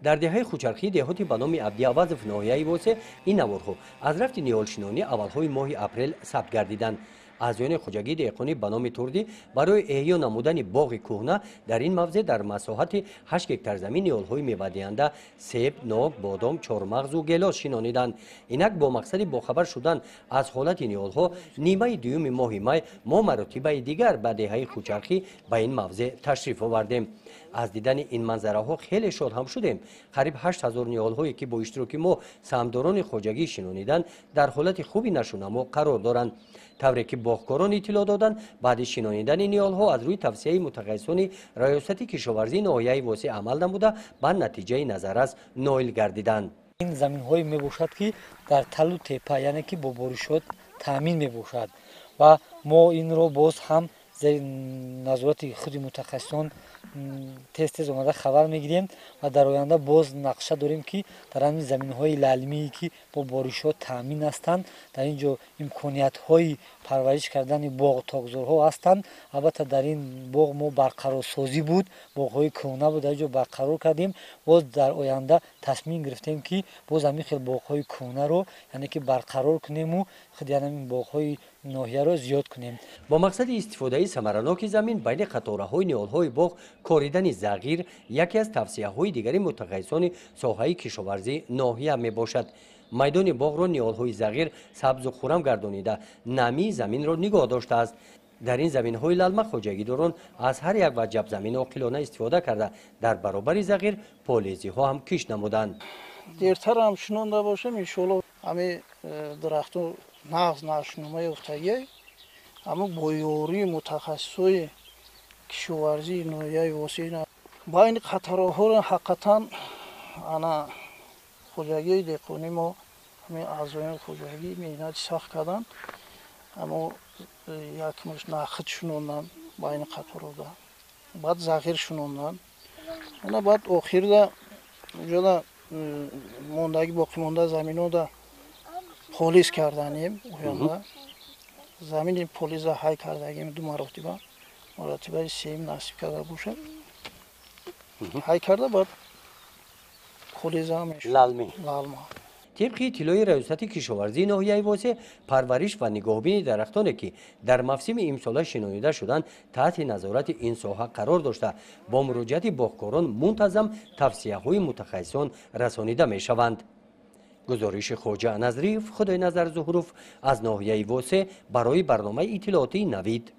در دهه خوچرخی دهاتی به نام عبدی‌عوض ناحیه واسه این نوارها از رفت نیالشینانی اولهای ماه اپریل ثبت گردیدند. اعضایان خوجگی دهقانی به نام توردی برای احیا نمودن باغ کهنه در این موضع در مساحت 8 هکتار زمین نیالهای میوه‌دهنده سیب، ناک، بادام، چهارمغز و گیلاس شینانیدند. اینک با مقصد باخبر شدن از حالت نیالها نیمه دوم ماه می ما مراتب دیگر به دهه خوچرخی به این موضع تشریف آوردیم. از دیدن این منظره ها خیلی شاد هم شدیم. قریب 8000 نیال هایی که با اشتراک ما سهمداران خوجگی شنونیدن در حالت خوبی نشونما قرار دارند. طوری که باغکاران اطلاع دادند بعد شنونیدن نیال ها از روی توصیه متخصصان ریاست کشاورزی ناحیه واسه عمل نموده به نتیجه نظر نائل گردیدند. این زمین های می باشد که در تل و تپه یعنی که با بارشات تامین می باشد و ما این رو باز هم زیر نظارت خود متخصصان تست آمده خبر میگیریم و در آینده باز نقشه داریم که در این زمین های للمی که با بارشات تامین هستند در اینجا امکانیت های پرورش کردن باغ تاکزارها هستند. البته در این باغ ما برقرار سازی بود، باغ های کهنه بود، در اینجا برقرار کردیم. باز در آینده تصمیم گرفتیم که باز همین خیلی باغ های کهنه رو یعنی که برقرار کنیم و خود یعنی این باغ های ناحیه رو زیاد کنیم. با مقصد استفاده ثمرناک زمین بین قطاره های نیال های باغ کاریدن زغیر یکی از توصیه های دیگری متخصصان ساحه کشاورزی ناحیه می باشد. میدان باغ را نیال های زغیر سبز و خرم گردانیده نمی زمین را نگاه داشته است. در این زمین های للمه خوجگی داران از هر یک وجب زمین عاقلانه استفاده کرده در برابر زغیر پالیزی ها هم کش نمودند. دیرتر هم شنونده باشم ان شاءالله همه درختو نغز نشنومه افتاده اما با یاری متخصصای کشاورزی ناحیه واسه با این خطرها رو حقیقتا انا خوجگی دهقانی ما همه اعضایان خوجگی مهنت سخت کردن اما یک مش نخد شنوندن با این خطرها بعد زغیر شنوندن انا بعد آخر دا اونجا موندگی باقی مونده زمینو دا پولیس کردنیم اویانده زمین پولیس های کردگیم دو مراتبه سیم نصیب کرده باشه های کرده بعد پولیس هم للمه للمه طبق اطلاع ریاست کشاورزی ناحیه واسه پرورش و نگاهبین درختانی که در موسم امسال شنونیده شدند تحت نظارت این ساحه قرار داشته با مراجعت باغکاران منتظم توصیه های متخصصان رسانیده می شوند. گزارش خواجه نظریف خدای نظر ظهروف از ناحیه واسه برای برنامه اطلاعاتی نوید.